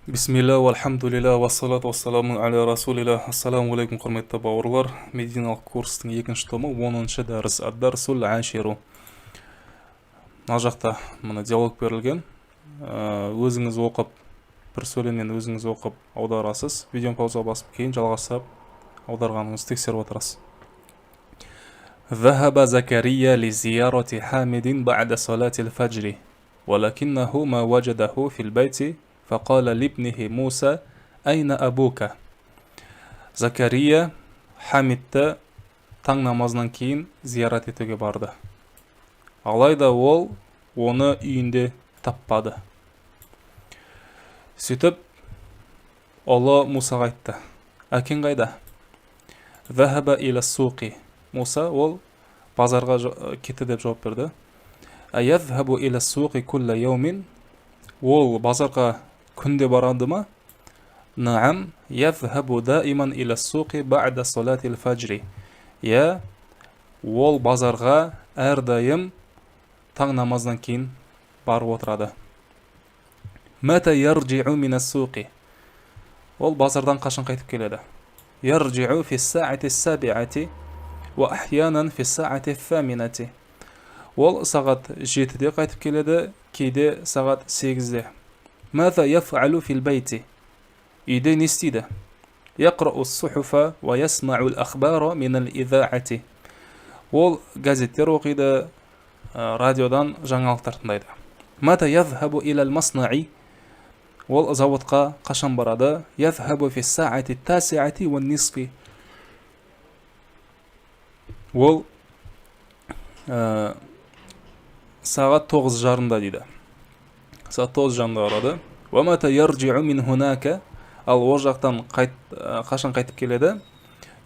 Бисмилля, вальхамдулилля, вассалату вассаламу аля расулилля. Ассаламу алейкум, құрметті бауырлар. Медициналық курстың екінші томы 10-шы дәріс, ад-дарсул аширу. Мына жақта мына диалог берілген. Өзіңіз оқып, бір сөйленген өзіңіз оқып аударасыз. Видеоны пауза басып, кейін жалғастырып аударғаныңызды тексеріп отырасыз. ذهب زكريا لزيارة حامد بعد صلاة الفجر ولكنه ما وجده في البيت فقال لابنه موسى أين أبوك؟ Закария Хамидті таң намазынан кейін зиярат етуге барды. Алайда ол оны үйінде таппады. Сөйтіп, ұлы Мусаға айтты: әкең қайда? Захаба иля суқи. Муса ол базарға кетті деп жауап берді. Аязхабу иля суқи кулла яумин. Ол базарға күнде барады ма? Наам, yazhabu daiman ila suqi ba'da salati al-fajr. Я, ол базарға әрдайым таң намаздан кейін барып отырады. Мата yarji'u min as-suqi. Ол базардан қашан қайтып келеді? Yarji'u fi as-sa'ati as-sabi'ati wa ahyanan fi as-sa'ati ath-thaminati. Ол сағат 7-де қайтып келеді, кейде сағат 8-де. ماذا يفعل في البيت؟ үйде не істейді? يقرأ الصحف ويسمع الأخبار من الإذاعة. Ол газеттер оқиды, радиодан жаңалықтар тыңдайды. متى يذهب إلى المصنع? Ол заводқа қашан барады? يذهب في الساعة التاسعة والنصف. Ол сағат 9:30 дейді. Сағат 9:30 барады. ومتى يرجع من هناك? Ал ол жақтан қашан қайтып келеді?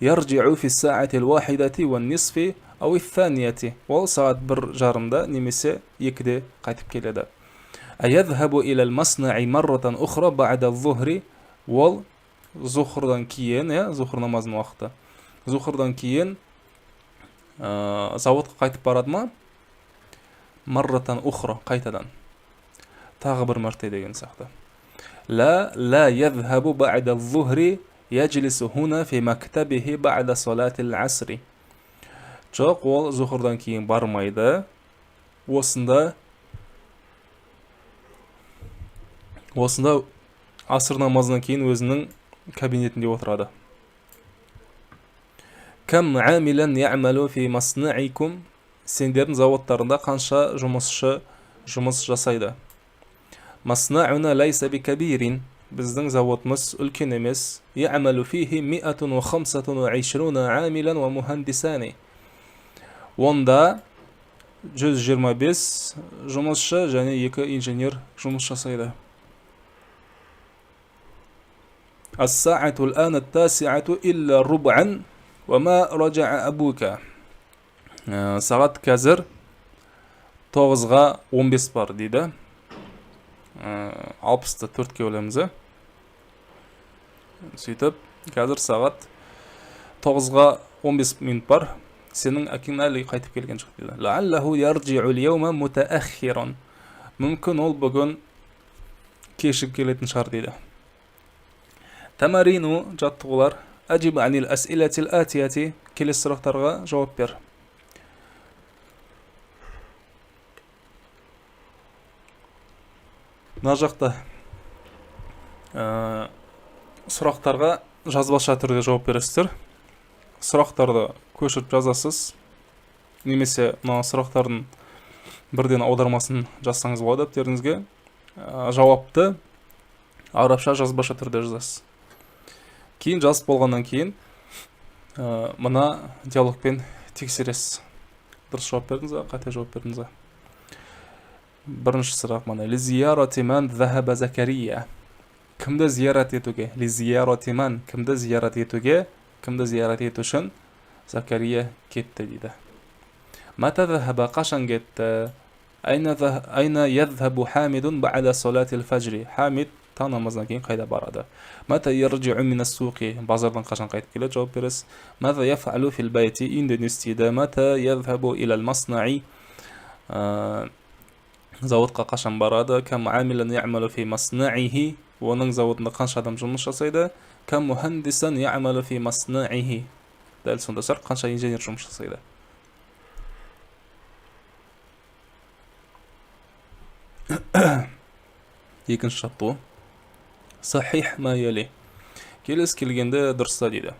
يرجع في الساعة الواحدة والنصف أو الثانية. Ол сағат 1:30 немесе 2-де қайтып келеді. أيذهب إلى المصنع مرة أخرى بعد الظهر. Ол зухрдан кейін, зухр намазының уақыты. Зухрдан кейін заводқа қайтып барады ма? Марратан ухра, қайтадан. Тағы бір мәрте деген сияқты. لا يذهب بعد الظهر يجلس هنا في مكتبه بعد صلاة العصر. Жоқ, ол зухрдан кейін бармайды. Осында аср намазынан кейін өзінің кабинетінде отырады. كم عاملا يعمل في مصنعكم? Сендердің заводтарында қанша жұмысшы жұмыс жасайды? مصنعنا ليس بكبير. Біздің заводымыз үлкен емес. يعمل فيه 125 عاملا ومهندسان. Онда 125 жұмысшы және 2 инженер жұмыс жасайды. الساعة الآن 9 إلا ربعا وما رجع أبوك. Сағат қазір 9:15 бар дейді. 60-ты 4-ке өлемізі. Сөйтіп, қазір сағат 9:15 минут бар. Сенің әкең әлі қайтып келген жоқ дейді. لعله يرجع اليوم متأخرا. Мүмкін ол бүгін кешігіп келетін шығар дейді. Тамарину, жаттығулар. أجب عن الأسئلة الآتية. Келесі сұрақтарға жауап бер. Мына жақта сұрақтарға жазбаша түрде жауап бересіздер. Сұрақтарды көшіріп жазасыз. Немесе мына сұрақтардың бірден аудармасын жазсаңыз болады дәптеріңізге. Жауапты арабша жазбаша түрде жазасыз. Кейін жазып болғаннан кейін мына диалогпен тексересіз. Дұрыс жауап бердіңіз бе, қате жауап бердіңіз бе? Бірінші сұрақ мына. Лизиярати ман захаба Закария. Кімді зиярат етуге? Лизиярати ман. Кімді зиярат етуге? Кімді зиярат ету үшін Закария кетті дейді. Мата захаба, қашан кетті? Айна язхабу Хамидун ба'да салати al-фajr. Хамид таң намазынан кейін қайда барады? Мата ярджи'у мин ас-суқи. Базардан қашан қайтып келеді? Жауап бересіз. Маза яф'алу фил байти. Үйінде не істейді? Мата язхабу иля ал-масна'i. Зауытқа қашан барады? Кам амилан я'малу фи маснаихи. Оның зауытында қанша адам жұмыс жасайды? Кам мухандисан я'малу фи маснаихи. Дәл сонда сұрақ, қанша инженер жұмыс жасайды? Екінші жаттығу. Сахих ма яли. Келесі келгенде дұрыста дейді.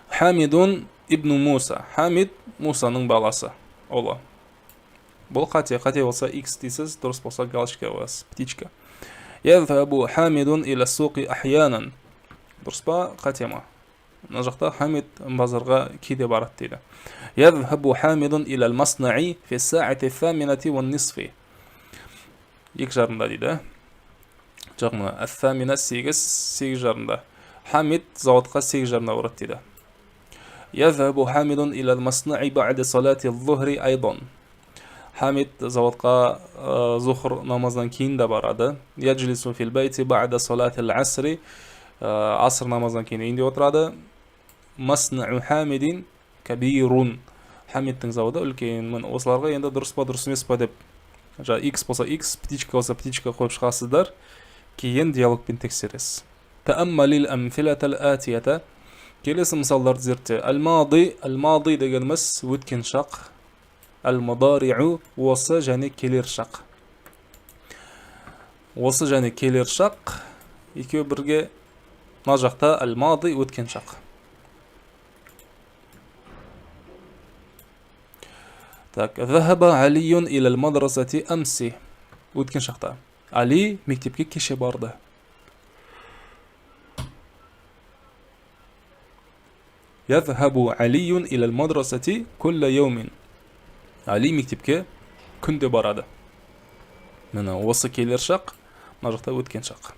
Хамидун ибн Муса. Хамид Мусаның баласы. Ола. Бұл қате болса X дейсіз, дұрыс болса галочка қоясыз, птичка. Язхабу Хамидун иля суқи ахьянан. Дұрыс па, қате ма? Мына жақта Хамид базарға кейде барады дейді. Язхабу Хамидун иля маснаи фи саати саминати ван нисфи. Екі жарымда дейді. Жағына әс-самина 8 жарымда. Хамид зауытқа 8 жарымда барады дейді. Язхабу Хамидун иля маснаи ба'да салати az-zuhri айдан. Хамид заводқа зухр намаздан кейін де барады. Яджлису фил байти ба'да салати ал-асри. Аср намаздан кейін үйінде отырады. Маснау Хамидин кабирун. Хамидтің заводы үлкен. Мен осыларға енді дұрыс па дұрыс емес па деп, X болса X, птичка болса птичка қойып шығасыздар. Кейін диалогпен тексересіз. Тааммалил амфилатал атията. Келесі мысалдарды зертте. Ал-мади дегеніміз өткен шақ. Ал-мадари'у осы және келер шақ. Осы және келер шақ екеуі бірге. Мына жақта ал-мади өткен шақ. Так, захаба Алиюн илал мадрасати амси. Өткен шақта. Али мектепке кеше барды. Язхабу Алиюн илал мадрасати кулла яумин. Али мектепке күнде барады. Мына осы келер шақ, мына жақта өткен шақ.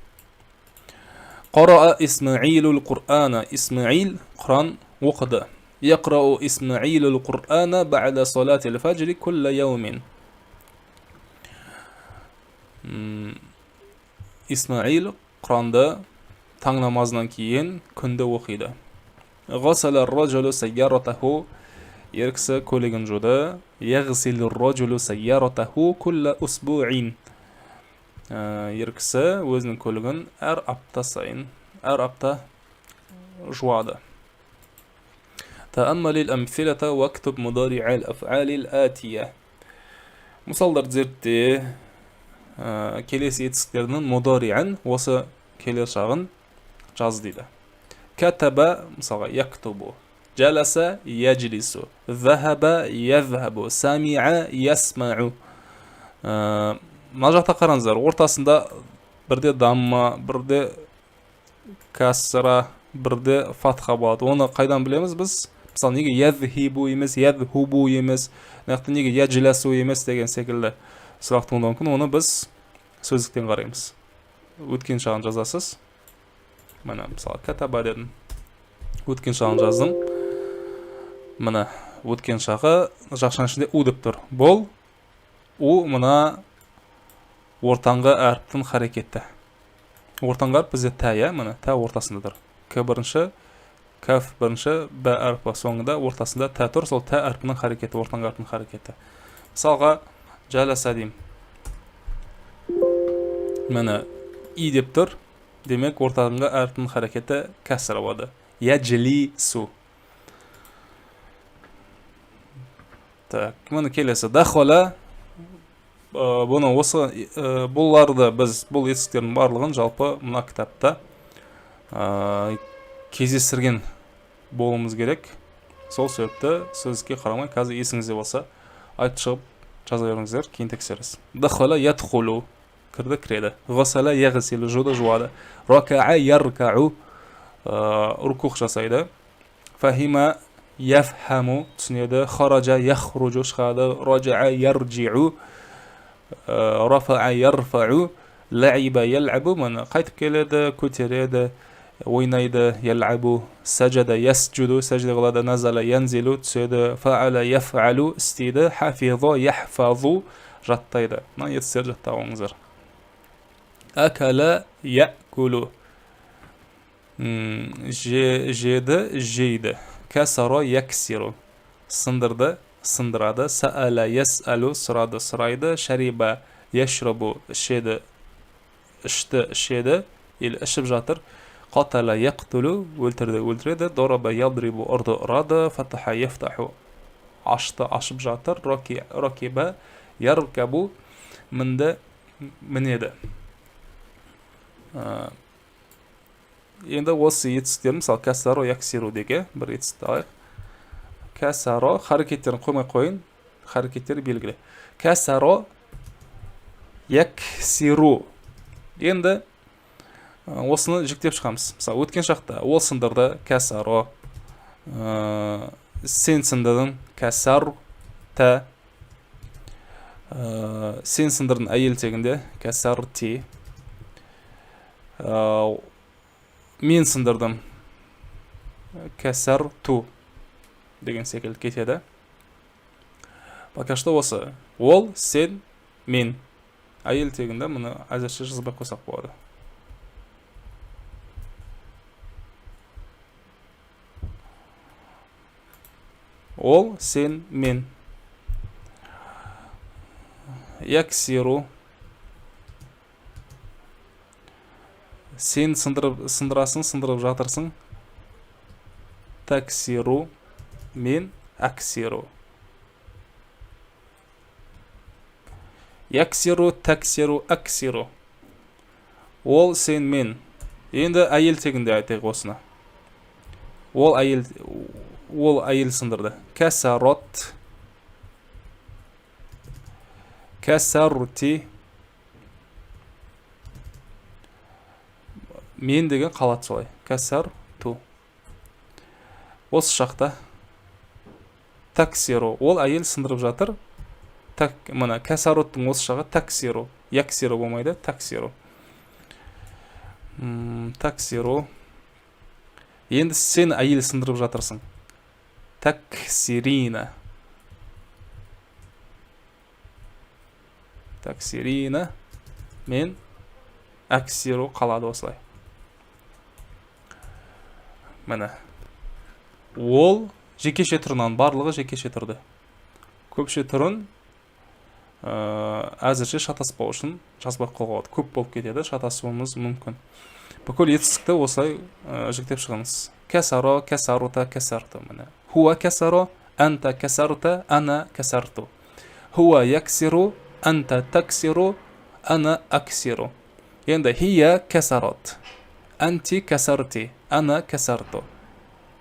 Қараа Исмаилул Құр'ана. Исмаил Құр'ан оқыды. Яқрау Исмаилул Құр'ана бa'да салатил фаджри кулла яумин. Исмаил Құранды таң намазынан кейін күнде оқиды. Ғасала ар-раджулу сайяратаху. Ер кісі көлігін жуды. Яғсилу ар-раджулу сайяратаху кулла усбу'ин. Ер кісі өзінің көлігін әр апта жуады. Тааммалил амфилата вактуб мудари'ал аф'алил атия. Мысалдар зертте. Келесі етістіктердің мудари'ан осы келер шағын жаз дейді. Катаба, мысалға, яктубу. Жаласа, яджлису. Захаба, язхабу. Сами'a, ясмa'у. Мына жақта қараңыздар, ортасында бірде дамма, бірде касра, бірде фатха болады. Оны қайдан білеміз біз? Мысалы, неге язхибу емес, язхубу емес, неге яджласу емес деген секілді сұрақ туындауы мүмкін. Оны біз сөздіктен қараймыз. Өткен шағын жазасыз. Мына, мысалы, катаба дедім. Өткен шағын жаздым. Мына, өткен шағы жақшаның ішінде у деп тұр. Бұл у мына ортаңғы әріптің харекеті. Ортаңғы әріп бізде тә, мына тә ортасында тұр. К бірінші, каф бірінші, бә әріпі соңында ортасында тә тұр. Сол тә әріпінің харекеті, ортаңғы әріптің харекеті. Мысалға, жаласа дейм. Мына и деп тұр. Демек, ортаңғы әріптің харекеті кәсір болады. Яджлису. Так, мына келесі. Дахола. Бұны осы бұлларды біз бұл етістіктердің барлығын жалпы мына кітапта кездестірген болуымыз керек. Сол себепті сөздікке қарамай, қазір есіңізде болса айтып шығып жаза беріңіздер, кейін тексересіз. Дахола ядхулу. Кірді, кіреді. Ғасала яғсилу. Жуды, жуады. Рака'a яркa'у. Рукух жасайды. Фахима яфхаму. Түсінеді. Хараджа яхруджу. Шығады. Раджа'a ярджи'у. Рафа'a ярфa'у. Ла'iба ял'абу. Мына қайтып келеді, көтереді, ойнайды, ял'абу. Сажада ясджуду. Сажда қылады. Назала янзилу. Түседі. Фa'ала яф'алу. Істейді. Хафиза яхфазу. Жаттайды. Мына етістер жаттауыңыздар. Акала я'кулу. Жеді, жейді. Касара яксиру. Сындырды, сындырады. Саала яс'алу. Сұрады, сұрайды. Шариба яшрабу ішеді, ішті ішеді, или ішіп жатыр. Қатала яқтулу өлтірді, өлтіреді. Дораба ялдрибу ұрды, ұрады. Фатаха яфтаху ашты, ашып жатыр. Ракиба яркабу мінді, мінеді. Енді осы етістіктер, мысалы кәсаро яксиру деге бір етістікті алайық. Кәсаро харекеттерін қоймай қойын, харекеттері белгілі. Кәсаро яксиру. Енді осыны жіктеп шығамыз. Мысалы өткен шақта ол сындырды, кәсаро, сен сындырдың, кәсар та, сен сындырдың әйел тегінде, кәсар ти, мен сындырдым, кәсар ту деген секілді кетеді. Пока что осы. Ол, сен, мен. Әйел тегінде мұны әзірше жазбай қойсақ болады. Ол, сен, мен. Яксиру. Сен сындырасың, сындырып жатырсың. Таксиру. Мен аксиру. Яксиру, таксиру, аксиру. Ол, сен, мен. Енді әйел тегінде айтайық осыны. Ол әйел сындырды. Кәсарот. Кәсарути. Мен деген қалады солай. Кәсар ту. Осы шақта таксиру. Ол әйел сындырып жатыр. Мына кәсароттың осы шағы таксиру. Яксиру болмайды, таксиру. Таксиру. Енді сен әйел сындырып жатырсың. Таксирина. Таксирина. Мен аксиру қалады осылай. Міне. Ол жекеше түрінен, барлығы жекеше түрді. Көпше түрін әзірше шатаспау үшін жазбақ қылғауды. Көп болып кетеді, шатасуымыз мүмкін. Бүкіл етістікті осылай жіктеп шығыңыз. Кәсаро, кәсарута, кәсарту. Хуа кәсаро, анта кәсарута, ана кәсарту. Хуа яксиру, анта таксиру, ана аксиру. Енді хия кәсарот. Анти кәсарти, ана кәсарту.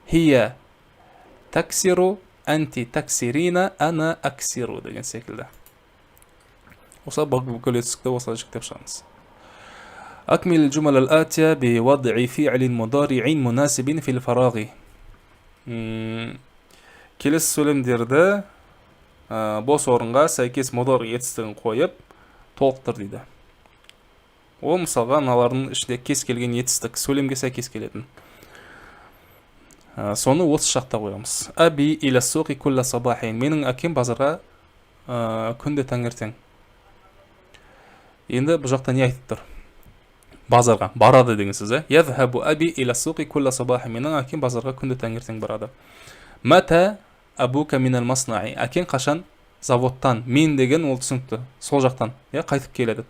Хия таксиру, анти таксирина, ана аксиру деген секілді. Осылай бүкіл етістікті осылай жіктеп шығыңыз. أكمل الجمل الآتية بوضع فعل مضارع مناسب في الفراغ. Келесі сөйлемдерді бос орынға сәйкес мудари етістігін қойып толықтыр дейді. Ол мысалға аналардың ішінде кез келген етістік сөйлемге сәйкес келетін. Соны осы шақта қоямыз. Аби иля суқи кулла сабахин. Менің әкем базарға күнде таңертең. Енді бұл жақта не айтып тұр? Базарға барады деген сөз. Язхабу аби иля суқи кулла сабахин. Менің әкем базарға күнде таңертең барады. Мата абука минал маснаи. Әкең қашан заводтан? Мен деген ол түсінікті. Сол жақтан қайтып келеді.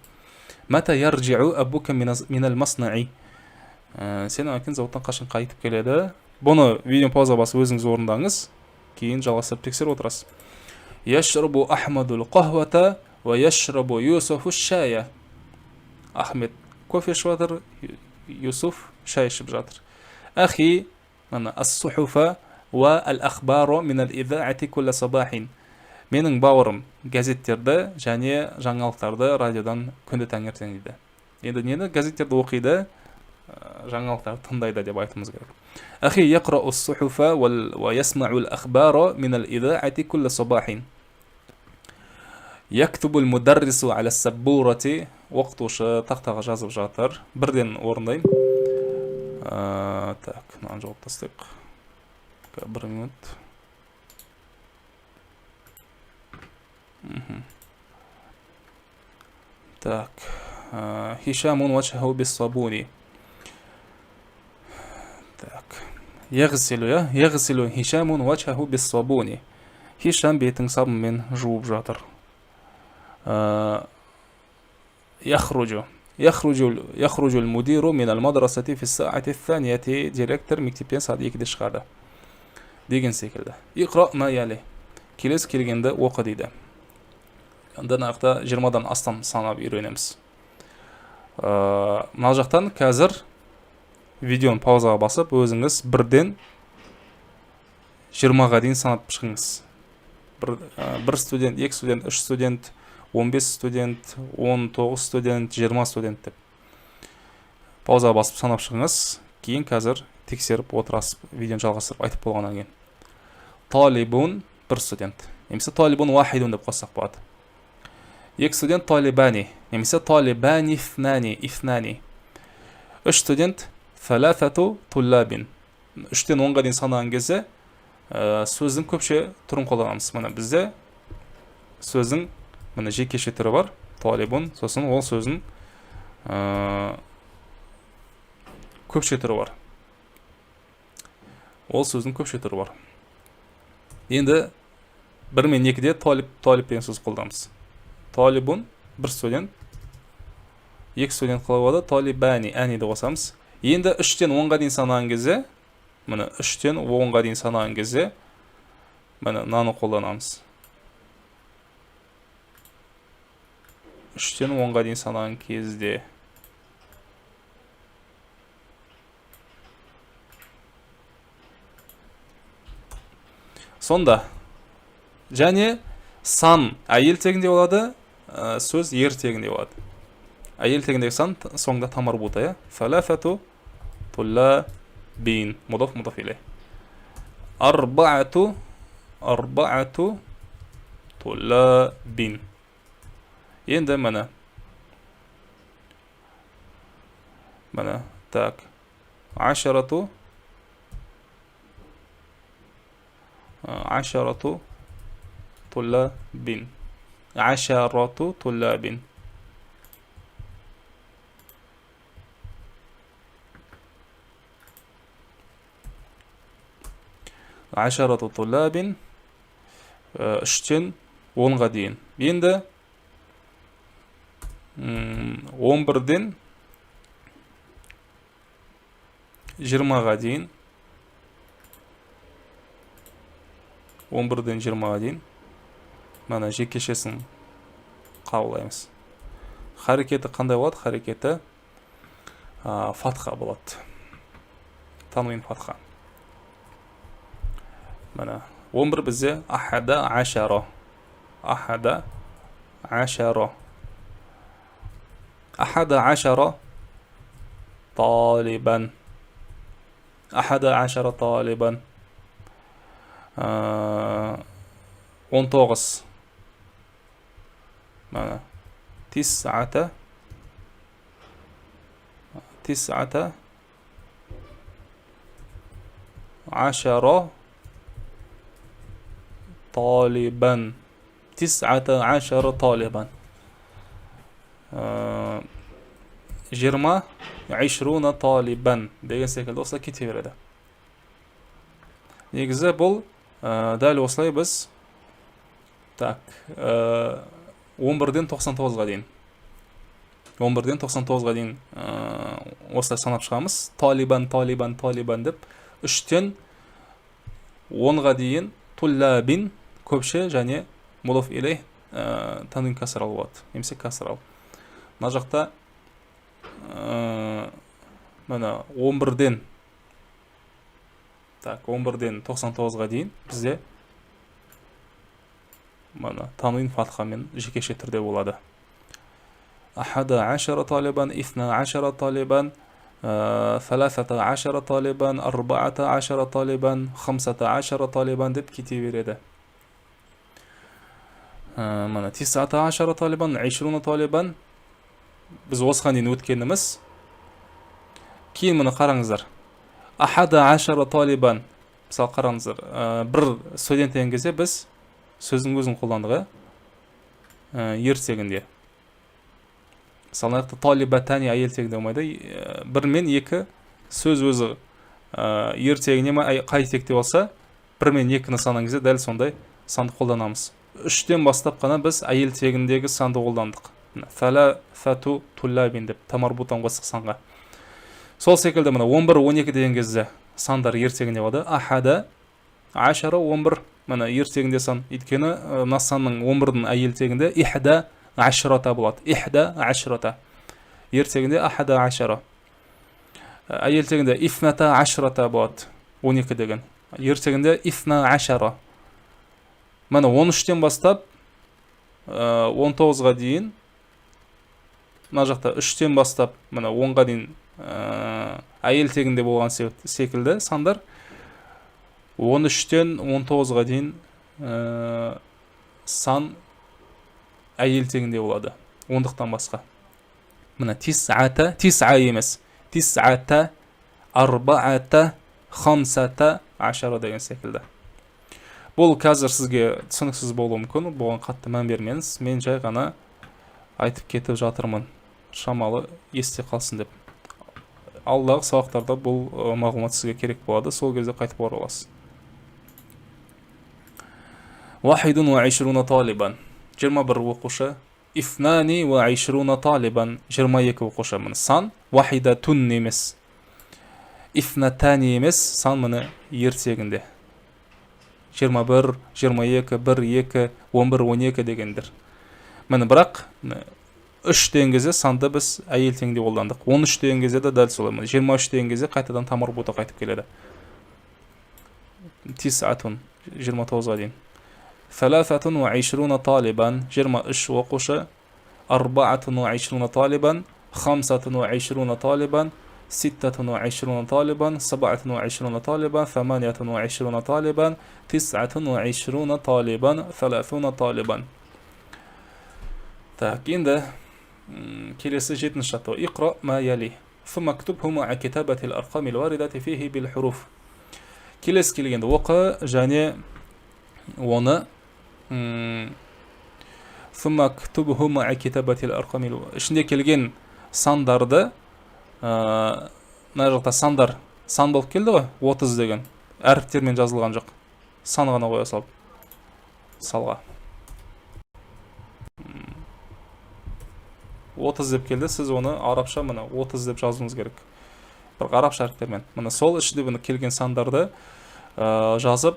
Мата ярджиу абука минал маснаи. Сенің әкең заводтан қашан қайтып келеді? Бұны видео пауза басып өзіңіз орындаңыз. Кейін жалғастырып тексеріп отырасыз. Яшрабу ахмадул қахвата ва яшрабу юсуфу шая. Ахмед кофе ішіп жатыр, Юсуф шай ішіп жатыр. Ахи, ас-сухуфа ва ал-ахбару минал идаати кулла сабахин. Менің бауырым газеттерді және жаңалықтарды радиодан күнде таңертең дейді. Енді нені газеттерді оқиды, жаңалықтарды тыңдайды деп айтымыз керек. Ахи яқрау ас-сухуфа ва ясмау ал-ахбару минал идаати кулла сабахин. Яктубу al-mudarrisu ala as-sabburati. Оқытушы тақтаға жазып жатыр. Бірден орындайын. Так, мынаны жауып тастайық. 1 минут. Так. Хишамун вачхаху бис-сабуни. Так. Яғсилу Хишамун вачхаху бис-сабуни. Хишам бетін сабынмен жуып жатыр. يخرج المدير من المدرسة في الساعة الثانية. دиректор мектептен сағат 2-де шығады деген секілді. Иқра ма яли, келесі келгенді оқы дейді. Енді нақта 20-дан астам санап үйренеміз. Мына жақтан қазір видеоны паузаға басып, өзіңіз 1-ден 20-ға дейін санап шығыңыз. Бір студент, 2 студент, 3 студент, 15 студент, 19 студент, 20 студент деп. Паузаға басып санап шығыңыз, кейін қазір тексеріп отырасыз, видеоны жалғастырып айтып болғаннан кейін. Талибун бір студент, немесе талибун вахидун деп қоссақ болады. 2 студент талибани, немесе талибани ифнани. 3 студент фалафату туллабин. 3-тен 10-ға дейін санаған кезде сөздің көпше түрін қолданамыз. Мына бізде сөздің мына жекеше түрі бар, талибун, сосын ол сөздің көпше түрі бар. Енді 1 мен 2-де талиб деген сөз қолданамыз. Талибун бір студент, 2 студент қалай болады, талибани, әниді қосамыз. Енді 3-тен 10-ға дейін санаған кезде, мына 3-тен 10-ға дейін санаған кезде, мына наны қолданамыз. 3-тен 10-ға дейін санаған кезде. Сонда, және сан әйел тегінде болады, сөз ер тегінде болады. Әйел тегіндегі сан соңда тамар бұта, фалафату туллабин, мудаф илей. Арбаату туллабин. Енді мына так, ашарату туллабин. Ашарату туллабин. Ашарату туллабин. 3-тен 10-ға дейін. Енді 11-ден 20-ға дейін. 11-ден 20-ға дейін. Мана жекешесін қабылдаймыз. Харекеті қандай болады? Харекеті фатха болады. Тануин фатха. Мана 11 бізде ахада ашара. Ахада ашара талибан. 19. Mana tis'ata ashara طالبا. 19 طالبا. 20 طالبا деген секілді осылай кете береді. Негізі бұл дәл осылай біз 11-ден 99-ға дейін. 11-ден 99-ға дейін осылай санап шығамыз. Талибан деп 3-тен 10-ға дейін туллабин көпше және мудаф илей танвин касрал болады. Немесе касрал. Мына жақта мына 11-ден 99-ға дейін бізде мана танвин фатхамен жекеше түрде болады. 11 طالبا 12 طالبا 13 طالبا 14 طالبا 15 طالبا деп кете береді. Мана 19 طالبا 20 طالبا біз осыған дейін өткеніміз. Кейін мұны қараңыздар. 11 طالبا мысалы қараңыздар, бір студент деген кезде біз сөздің өзін қолдандық, ер тегінде. Мысалы, талибатани әйел тегінде болмайды. 1 мен 2 сөз өзі ер тегіне ме қай текте болса, 1 мен 2-ні санаған кезде дәл сондай санды қолданамыз. 3-тен бастап қана біз әйел тегіндегі санды қолдандық. Саласату туллабин деп тамарбутан қосық санға. Сол секілді мына 11-12 деген кезде сандар ертегінде болады. Ахада, ашара 11 мына ертегінде сан. Өйткені мына санның 11-дің әйел тегінде ихда ашрата болады. Ихда ашрата. Ертегінде ахада ашара. Әйел тегінде ифната ашрата болады. 12 деген. Ертегінде ифна ашара. Мына 13-тен бастап 19-ға дейін, мына жақта 3-тен бастап мына 10-ға дейін әйел тегінде болған секілді сандар 13-тен 19-ға дейін сан әйел тегінде болады. 10-дықтан басқа. Мына тис'ата, тис'a емес. Тис'ата, арбa'ата, хамсата, ашара деген секілді. Бұл қазір сізге түсініксіз болуы мүмкін, бұған қатты мән бермеңіз. Мен жай ғана айтып кетіп жатырмын, шамалы есте қалсын деп. Алдағы сабақтарда бұл мағлұмат сізге керек болады, сол кезде қайтып ораласыз. Вахидун ва ишруна талибан. 21 оқушы. Ифнани ва ишруна талибан. 22 оқушы. Міне сан вахидатун емес. Ифнатани емес, сан міне ертегінде. 21, 22, 1, 2, 11, 12 дегендер. Міне бірақ 3 деген кезде санды біз әйел теңде қолдандық. 13 деген кезде де дәл солай. 23 деген кезде қайтадан тамарбута қайтып келеді. Тис'атун 29-ға дейін. Саласатун ва ишруна талибан 23 оқушы. Арбa'атун ва ишруна талибан. Хамсатун ва ишруна талибан. ستة وعشرون طالبا 27 طالبا 28 طالبا 29 طالبا 30 طالبا. Так, енді келесі 7-ші шарт. اقرأ ما يلي ثم اكتبه مع كتابة الأرقام الواردة فيه بالحروف. Келесі келгенде оқы және оны ثم اكتبه مع كتابة الأرقام. Ішінде келген сандарды мына жақта сандар сан болып келді ғой, 30 деген әріптермен жазылған жоқ, сан ғана қоя салып салға 30 деп келді. Сіз оны арабша мына 30 деп жазуыңыз керек, бір арабша әріптермен. Мына сол ішінде бұны келген сандарды жазып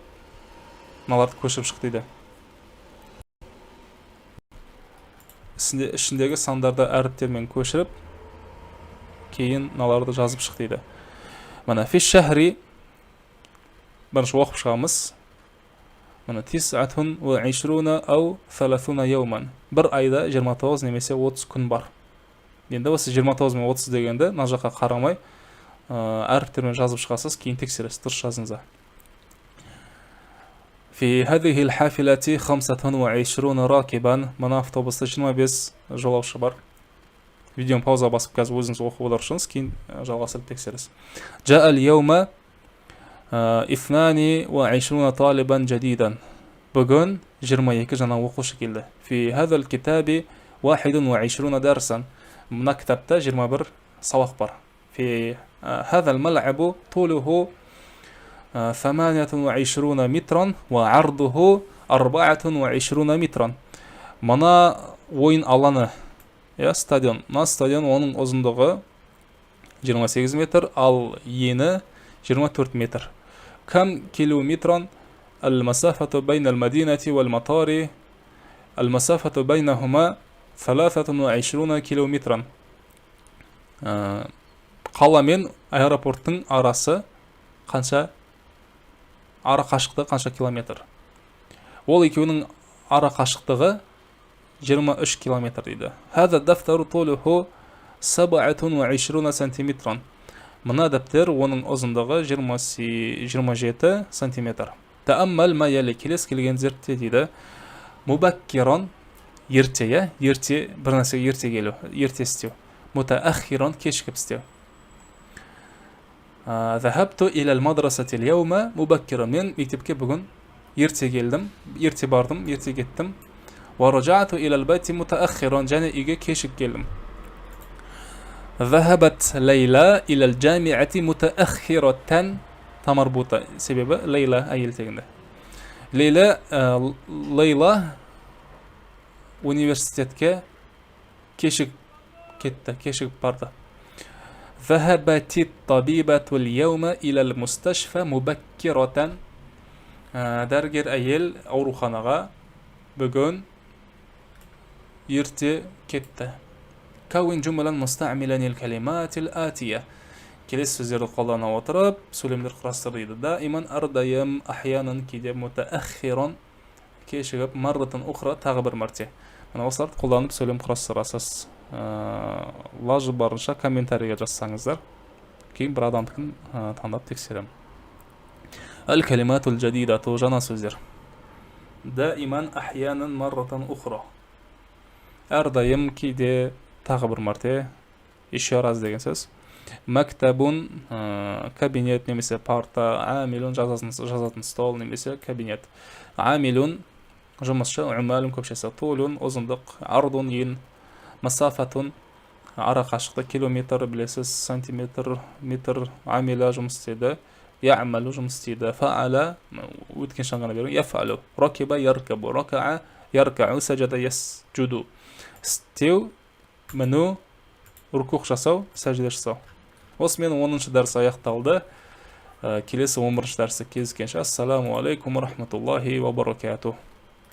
мыналарды көшіп шық дейді. Ішіндегі сандарды әріптермен көшіріп кейін мыналарды жазып шық дейді. Мына фи шахри бірінші оқып шығамыз. Мына тис'атун ва ишруна ау 30 яуман. Бір айда 29 немесе 30 күн бар. Енді осы 29 мен 30 дегенді мына жаққа қарамай әріптермен жазып шығасыз, кейін тексересіз, дұрыс жазыңыз. في هذه الحافلة 25 راكبا. Мына автобуста 25 жолаушы бар. Видеоны пауза басып қазір өзіңіз оқып отырсаңыз, кейін жалғастырып тексересіз. جاء اليوم 22 طالبا جديدا. Бүгін 22 жаңа оқушы келді. في هذا الكتاب 21 درسا. Мына кітапта 21 сабақ бар. في هذا الملعب طوله 28 مترا وعرضه 24 مترا. Мына ойын алаңы, стадион. Мына стадион, оның ұзындығы 28 метр, ал ені 24 метр. Кам километран المسافة بين المدينة والمطار. المسافة بينهما 23 километран. Қала мен аэропорттың арасы қанша? Ара қашықтығы қанша километр? Ол екеуінің ара қашықтығы 23 километр дейді. هذا الدفتر طوله 27 сантиметран. Мына дәптер, оның ұзындығы 27 сантиметр. Тәәммәл ма яли. Келес келген зертте дейді. Мубаккиран ерте, ерте бір нәрсеге ерте келу, ерте істеу. Мутааххиран кешкіп істеу. ذهبت إلى المدرسة اليوم مبكرا. Мен мектепке бүгін ерте келдім, ерте бардым, ерте кеттім. ورجعت إلى البيت متأخرا. және үйге кешіп келдім. ذهبت ليلى إلى الجامعة متأخرة. Тамарбута себебі Лейла әйел тегінде. Лейла университетке кешігіп кетті, кешігіп барды. ذهبت الطبيبة اليوم إلى المستشفى مبكرة. Дәрігер әйел ауруханаға бүгін ерте кетті. كون جملا مستعملا الكلمات الآتية. келесі сөздерді қолдана отырып сөйлемдер құрастыр дейді. دائما أرديم أحيانا кейде متأخرا кешігіп مرة أخرى тағы бір мәрте. Мына осыларды қолданып сөйлем құрастырасыз. Лажы барынша комментарийге жазсаңыздар, кейін бір адамдыкін таңдап тексерем. الكلمات الجديدة жаңа сөздер. دائما أحيانا مرة أخرى. әрдайым кейде тағы бір мәрте. еще раз деген сөз. مكتب кабинет немесе парта. عامل жазатын стол немесе кабинет. عامل жұмысшы. عمال көпшесі. طول ұзындық. عرض ен. مسافة ара қашықтық. километр білесіз. сантиметр, метр. عامل жұмыс істеді. يعمل жұмыс істейді. فعل өткен шаңғана беру. يفعل. ركب يركب. ركع يركع. سجد يسجد. істеу, міну, рукух жасау, сәжде жасау. Осымен 10-шы дәріс аяқталды. Келесі 11-шы дәрісте кездескенше. Ассаламу алейкум ва рахматуллахи ва баракатух.